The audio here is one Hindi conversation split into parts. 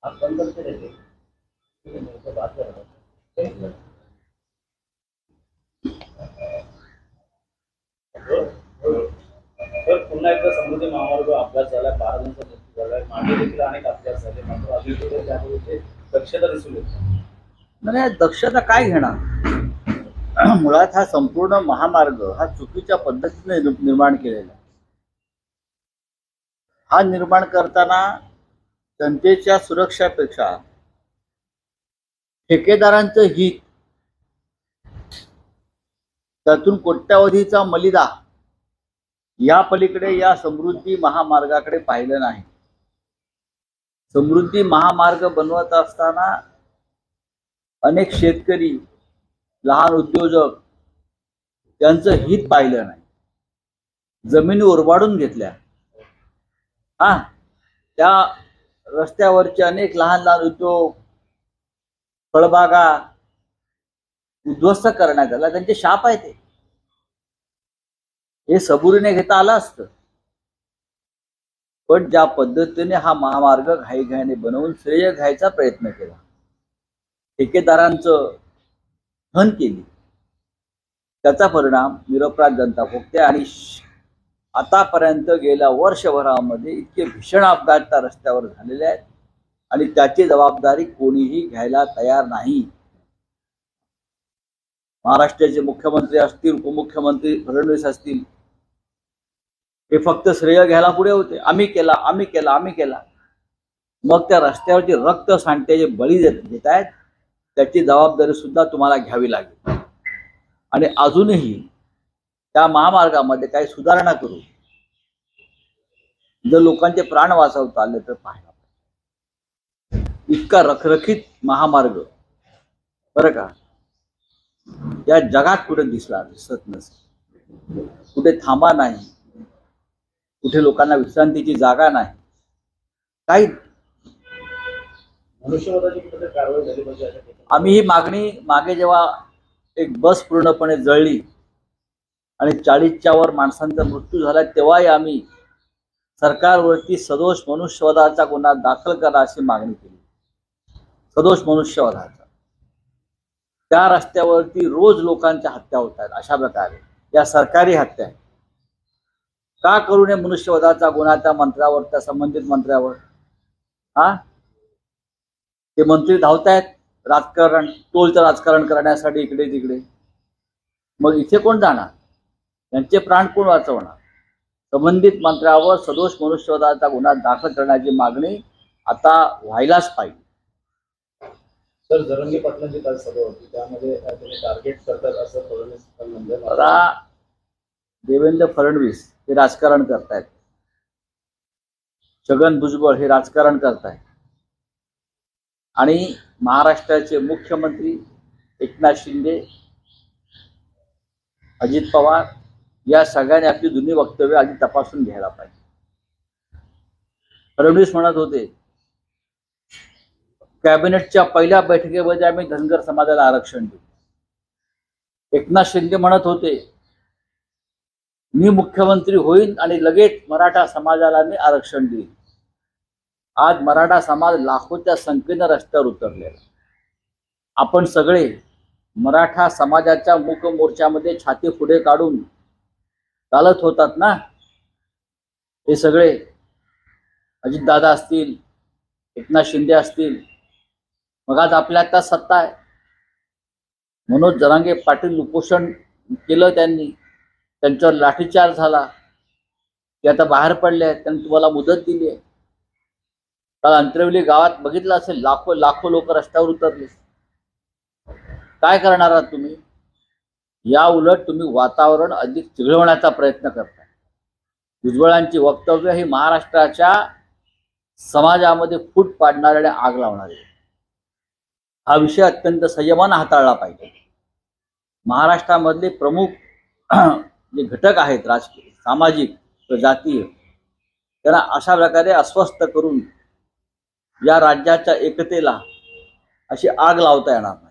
आप बंद करके देते ठीक है, मेरे से बात कर रहा हूँ। तर पुन्हा एकदा समृद्धी महामार्ग अपघात झाला, 12 जणांचा मृत्यू झाला, मागे देखील अनेक अपघात झाले, मात्र अजून कुठे त्यामध्ये दक्षता दिसून येत नाही. नाही, दक्षता काय घेणार? मुळात हा संपूर्ण महामार्ग हा चुकीच्या पद्धतीने निर्माण केलेला आहे. हा निर्माण करताना जनतेच्या सुरक्षेपेक्षा ठेकेदारांचं हित, त्यातून कोट्यावधीचा मलिदा या पलीकडे या समृद्धी महामार्गाकडे पाहिलं नाही. समृद्धी महामार्ग बनवत असताना अनेक शेतकरी, लहान उद्योजक त्यांचं हित पाहिलं नाही. जमिनी उरबाडून घेतल्या. त्या रस्त्यावरचे अनेक लहान लहान उद्योग, फळबागा उद्ध्वस्त करण्यात आला. त्यांचे शाप आहे ते. हे सबुरीने घेता आलं असतं, पण ज्या पद्धतीने हा महामार्ग घाईघाईने बनवून श्रेय घ्यायचा प्रयत्न केला, ठेकेदारांचं हन केली, त्याचा परिणाम निरपराध जनता भोगते. आणि आतापर्यंत गेल्या वर्षभरामध्ये इतके भीषण अपघात त्या रस्त्यावर झालेले आहेत आणि त्याची जबाबदारी कोणीही घ्यायला तयार नाही. महाराष्ट्राचे मुख्यमंत्री असतील, उपमुख्यमंत्री फडणवीस असतील, हे फक्त श्रेय घ्यायला पुढे होते. आम्ही केला, आम्ही केला, आम्ही केला. मग त्या रस्त्यावरचे रक्त सांडते बळी देत आहेत, त्याची जबाबदारी सुद्धा तुम्हाला घ्यावी लागेल. आणि अजूनही त्या महामार्गामध्ये काही सुधारणा करू, जर लोकांचे प्राण वाचवता आले तर पाहायला. इतका रखरखीत महामार्ग बरं का या जगात कुठे दिसत नसेल. कुठे थांबा नाही, कुठे लोकांना विश्रांतीची जागा नाही, काही. मनुष्यवधाची कुठे कारवाई झाली पाहिजे. आम्ही ही मागणी मागे जेव्हा एक बस पूर्णपणे जळली आणि 40च्या वर माणसांचा मृत्यू झाला, तेव्हाही आम्ही सरकारवरती सदोष मनुष्यवधाचा गुन्हा दाखल करा अशी मागणी केली. सदोष मनुष्यवधाचा. त्या रस्त्यावरती रोज लोकांच्या हत्या होत आहेत. अशा प्रकारे या सरकारी हत्या आहेत. का करू नये मनुष्यवधाचा गुन्हा त्या मंत्र्यावर, त्या संबंधित मंत्र्यावर? ते मंत्री धावतायत राजकारण, टोलचं राजकारण करण्यासाठी इकडे तिकडे. मग इथे कोण जाणार? त्यांचे प्राण कोण वाचवणार? संबंधित मंत्र्यावर सदोष मनुष्यवधाचा गुन्हा दाखल करण्याची मागणी आता व्हायलाच पाहिजे. सर, जरंगे पाटलांची काल सभा होती, त्यामध्ये तुम्ही टार्गेट करतात असं फडणवीस म्हणले. देवेंद्र फडणवीस हे राजकारण करतायत, छगन भुजबळ हे राजकारण करतायत, आणि महाराष्ट्राचे मुख्यमंत्री एकनाथ शिंदे, अजित पवार या सगळ्यांनी आपली जुनी वक्तव्य आधी तपासून घ्यायला पाहिजे. फडणवीस म्हणत होते कॅबिनेटच्या पहिल्या बैठकीमध्ये आम्ही धनगर समाजाला आरक्षण देऊ. एकनाथ शिंदे म्हणत होते मी मुख्यमंत्री होईन आणि लगेच मराठा समाजाला मी आरक्षण देईन. आज मराठा समाज लाखोच्या संख्येनं रस्त्यावर उतरलेला. आपण सगळे मराठा समाजाच्या मूक मोर्चामध्ये छाती पुढे काढून चालत होतात ना. हे सगळे अजितदादा असतील, एकनाथ शिंदे असतील. मग आज आपल्या आता सत्ता आहे. मनोज जरांगे पाटील उपोषण केलं, त्यांनी त्यांच्यावर लाठीचार्ज झाला, ते आता बाहेर पडले आहेत. त्यांनी तुम्हाला मुदत दिली आहे. काल अंतरवली गावात बघितलं असेल, लाखो लाखो लोक रस्त्यावर उतरले. काय करणार आहात तुम्ही? या उलट तुम्ही वातावरण अधिक चिघळवण्याचा प्रयत्न करताय. भुजबळांची वक्तव्य ही महाराष्ट्राच्या समाजामध्ये फूट पाडणारे आणि आग लावणारे. हा विषय अत्यंत संयमानं हाताळला पाहिजे. महाराष्ट्रामधले प्रमुख जे घटक आहेत, राजकीय, सामाजिक, जातीय, त्यांना अशा प्रकारे अस्वस्थ करून या राज्याच्या एकतेला अशी आग लावता येणार नाही.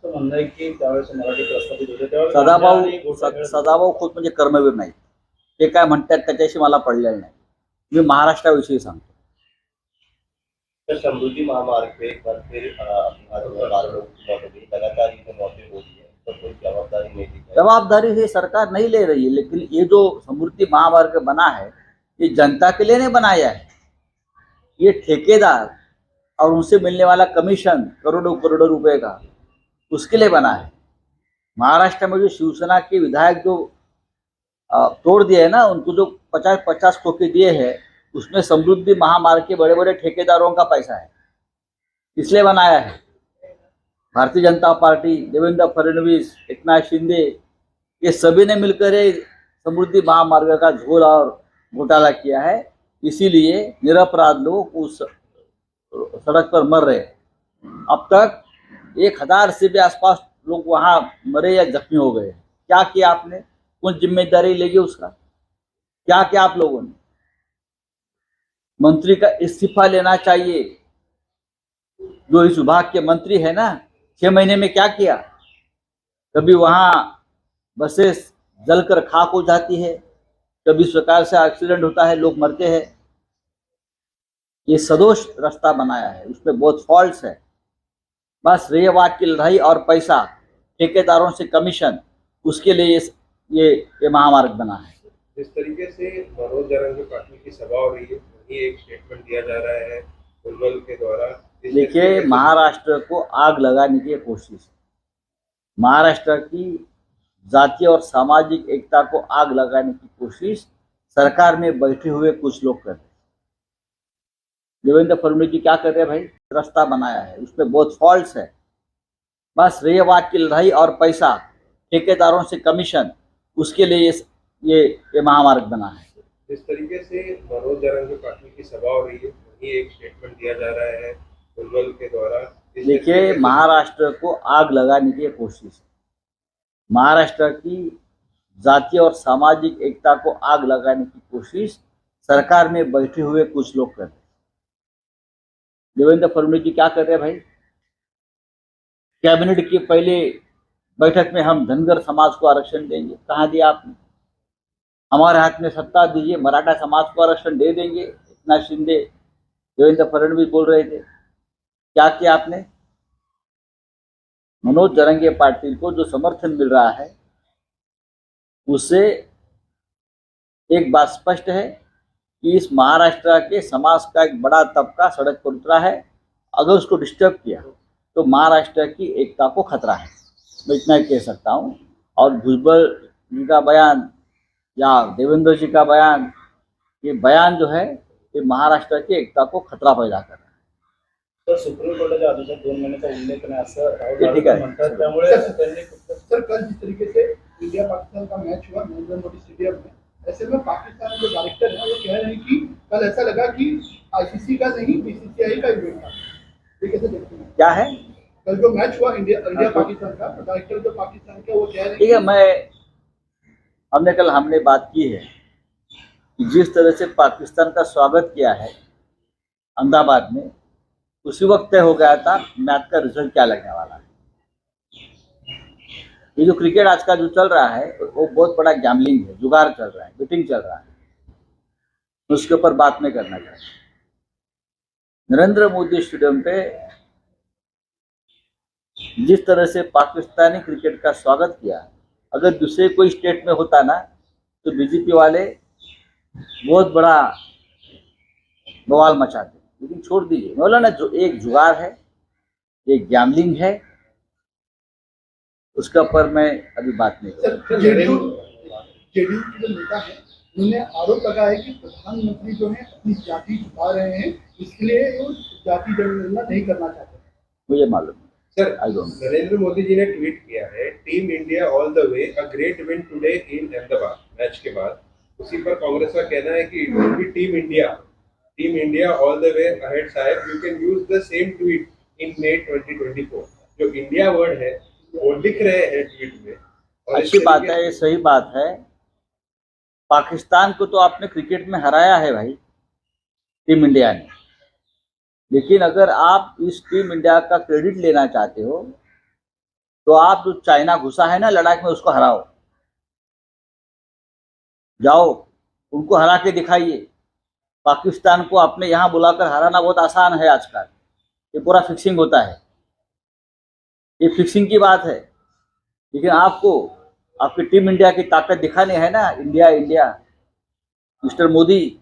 म्हणणं आहे की त्यावेळेस मराठी प्रस्थापित होते, सदाभाऊ खोत म्हणजे कर्मवीर नाही. ते काय म्हणतात त्याच्याशी मला पडलेलं नाही. मी महाराष्ट्राविषयी सांगतो. सर, समृद्धि महामार्ग पे एक बार फिर आज 12 लोगों की मौत हो गई। लगातार ये जो मौतें हो रही है तो कोई जवाबदारी नहीं ली जाए। जवाबदारी से सरकार नहीं ले रही है, लेकिन ये जो समृद्धि महामार्ग बना है ये जनता के लिए नहीं बनाया है। ये ठेकेदार और उनसे मिलने वाला कमीशन करोड़ों करोड़ों रुपए का, उसके लिए बना है। महाराष्ट्र में जो शिवसेना के विधायक जो तोड़ दिए है ना, उनको जो 50-50 खोके दिए हैं, उसमें समृद्धि महामार्ग के बड़े बड़े ठेकेदारों का पैसा है, इसलिए बनाया है। भारतीय जनता पार्टी, देवेंद्र फडणवीस, एकनाथ शिंदे, ये सभी ने मिलकर ये समृद्धि महामार्ग का झोल और घोटाला किया है। इसीलिए निरपराध लोग उस सड़क पर मर रहे हैं। अब तक 1000 से भी आसपास लोग वहां मरे या जख्मी हो गए। क्या किया आपने? कौन जिम्मेदारी लेगी उसका? क्या किया आप लोगों ने? मंत्री का इस्तीफा लेना चाहिए। जो इस विभाग के मंत्री है ना, 6 महीने में क्या किया? कभी वहां बसेस जलकर खाक हो जाती है, कभी इस प्रकार से एक्सीडेंट होता है, लोग मरते हैं। ये सदोष रास्ता बनाया है, उसमें बहुत फॉल्ट्स है। बस रेवाद की लड़ाई और पैसा, ठेकेदारों से कमीशन, उसके लिए ये महामार्ग बना है। जिस तरीके से मनोज जरंगे पाटिल की सभा हो रही है, वही एक स्टेटमेंट दिया जा रहा है उन्मल के द्वारा। देखिए, महाराष्ट्र को आग लगाने की कोशिश, महाराष्ट्र की जातीय और सामाजिक एकता को आग लगाने की कोशिश सरकार में बैठे हुए कुछ लोग कर रहे हैं। देवेंद्र फडणवीस जी क्या कर रहे हैं भाई? रास्ता बनाया है, उसमें बहुत फॉल्ट्स है। बस रेवाद की लड़ाई और पैसा, ठेकेदारों से कमीशन, उसके लिए ये महामार्ग बना है। जिस तरीके से मनोज जरंगे पाटिल की सभा हो रही है, वही एक स्टेटमेंट दिया जा रहा है उन्मल के द्वारा। देखिए, महाराष्ट्र को आग लगाने की कोशिश, महाराष्ट्र की जातीय और सामाजिक एकता को आग लगाने की कोशिश सरकार में बैठे हुए कुछ लोग कर रहे हैं। देवेंद्र फडणवीस जी क्या कर रहे हैं भाई? कैबिनेट की पहले बैठक में हम धनगर समाज को आरक्षण देंगे, कहाँ दिया आपने? हमारे हाथ में सत्ता दीजिए, मराठा समाज को आरक्षण दे देंगे, एकनाथ शिंदे, देवेंद्र फडणवीस बोल रहे थे। क्या किया आपने? मनोज जरंगे पाटिल को जो समर्थन मिल रहा है, उससे एक बात स्पष्ट है कि इस महाराष्ट्र के समाज का एक बड़ा तबका सड़क पर उतरा है। अगर उसको डिस्टर्ब किया तो महाराष्ट्र की एकता को खतरा है, मैं इतना ही कह सकता हूँ। और भुजबल जी का बयान या देवेंद्र जी का बयान, ये बयान जो है ये महाराष्ट्र की एकता को खतरा पैदा कर रहा है। तर सुप्रीम कोर्टाच्या आदेशात 2 महिन्याचा उल्लेख नाही असं राहुल ठीक गांधी आहे. म्हणतात, त्यामुळे त्यांनी सर कल जिस तरीके से इंडिया पाकिस्तान का मैच हुआ नरेंद्र मोदी स्टेडियम में, ऐसे में पाकिस्तान के जो डायरेक्टर है वो कह रहे हैं कि कल ऐसा लगा कि आईसीसी का नहीं बीसीसीआई का इवेंट था। ये कैसे देखते हैं? क्या है? कल जो मैच हुआ इंडिया पाकिस्तान का, डायरेक्टर जो पाकिस्तान के वो कह रहे हैं ठीक है, हमने बात की है कि जिस तरह से पाकिस्तान का स्वागत किया है अहमदाबाद में, उसी वक्त तय हो गया था मैच का रिजल्ट क्या लगने वाला है। ये जो क्रिकेट आज का जो चल रहा है वो बहुत बड़ा गैम्बलिंग है, जुगार चल रहा है, बेटिंग चल रहा है, उसके ऊपर बात नहीं करना चाहिए। नरेंद्र मोदी स्टेडियम पे जिस तरह से पाकिस्तानी क्रिकेट का स्वागत किया, अगर दूसरे कोई स्टेट में होता ना तो बीजेपी वाले बहुत बड़ा बवाल मचाते, लेकिन छोड़ दीजिए। बोला ना, जो एक जुगार है, एक गैम्बलिंग है, उसके ऊपर मैं अभी बात नहीं करूँ। सर जेडीयू के जो नेता है उन्होंने आरोप लगाया है कि प्रधानमंत्री जो है अपनी जाति छुपा रहे हैं, इसके लिए वो जाति जनगणना नहीं करना चाहते। मुझे मालूम है। Sir, I don't know. Narendra Modi ji ने ट्वीट किया है, team India all the way, a great win today in Ahmedabad match के बाद। उसी पर कांग्रेस का कहना है कि it will be team India all the way ahead साहब, you can use the same tweet in May 2024। जो इंडिया वर्ड है वो दिख रहे हैं ट्वीट में। और अच्छी बात है, ये सही बात है। पाकिस्तान को तो आपने क्रिकेट में हराया है भाई, टीम इंडिया ने, लेकिन अगर आप इस टीम इंडिया का क्रेडिट लेना चाहते हो तो आप जो चाइना घुसा है ना लद्दाख में, उसको हराओ, जाओ उनको हरा के दिखाइए। पाकिस्तान को अपने यहाँ बुलाकर हराना बहुत आसान है आजकल, ये पूरा फिक्सिंग होता है, ये फिक्सिंग की बात है। लेकिन आपको आपकी टीम इंडिया की ताकत दिखानी है ना, इंडिया इंडिया मिस्टर मोदी,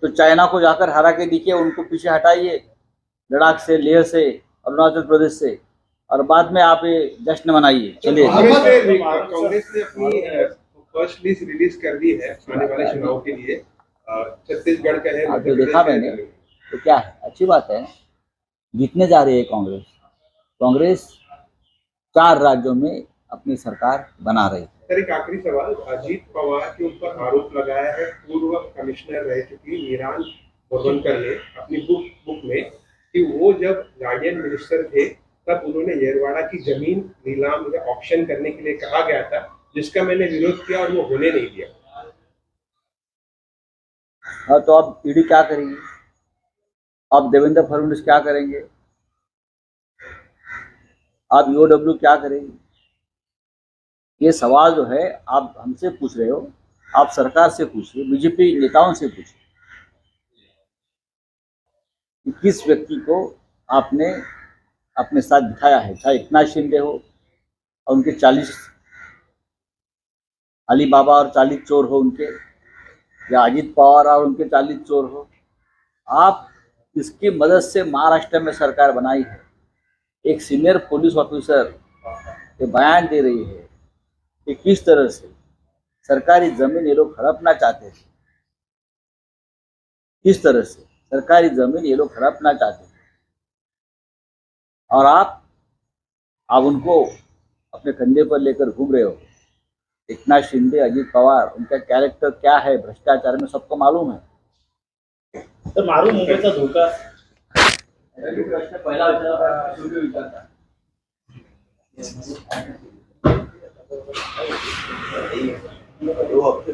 तो चाइना को जाकर हरा के दिखिए, उनको पीछे हटाइए लद्दाख से, लेह से, अरुणाचल प्रदेश से, और बाद में आप ये जश्न मनाइए। चलिए, कांग्रेस ने अपनी फर्स्ट लिस्ट रिलीज कर दी है आने वाले चुनाव के लिए। छत्तीसगढ़ का है, आप मध्य जो देखा प्रदेश मैंने का है। तो क्या है, अच्छी बात है, जीतने जा रही है कांग्रेस। कांग्रेस 4 राज्यों में अपनी सरकार बना रही है। सर, एक आखिरी सवाल, अजीत पवार के ऊपर आरोप लगाया है पूर्व कमिश्नर रह चुकी मीरान बोरवनकर ने अपनी बुक में कि वो जब गार्डियन मिनिस्टर थे तब उन्होंने येरवाड़ा की जमीन नीलाम या ऑक्शन करने के लिए कहा गया था, जिसका मैंने विरोध किया और वो होने नहीं दिया। हाँ, तो अब ईडी क्या करेगी, अब देवेंद्र फडणवीस क्या करेंगे, अब ईओडब्ल्यू क्या करेगी? ये सवाल जो है आप हमसे पूछ रहे हो, आप सरकार से पूछिए, बीजेपी नेताओं से पूछिए कि किस व्यक्ति को आपने अपने साथ बिठाया है, चाहे एकनाथ शिंदे हो और उनके 40 अली बाबा और 40 चोर हो उनके, या अजीत पवार और उनके 40 चोर हो। आप इसकी मदद से महाराष्ट्र में सरकार बनाई है। एक सीनियर पुलिस ऑफिसर ये बयान दे रही है कि किस तरह से सरकारी जमीन ये लोग हड़पना चाहते थे, किस तरह से सरकारी जमीन ये लोग हड़पना चाहते थे, और आप उनको अपने कंधे पर लेकर घूम रहे हो। एकनाथ शिंदे, अजीत पवार, उनका कैरेक्टर क्या है भ्रष्टाचार में सबको मालूम है। तर मारू मुंबईचा धोका पहिला विचारता दो हफ्ते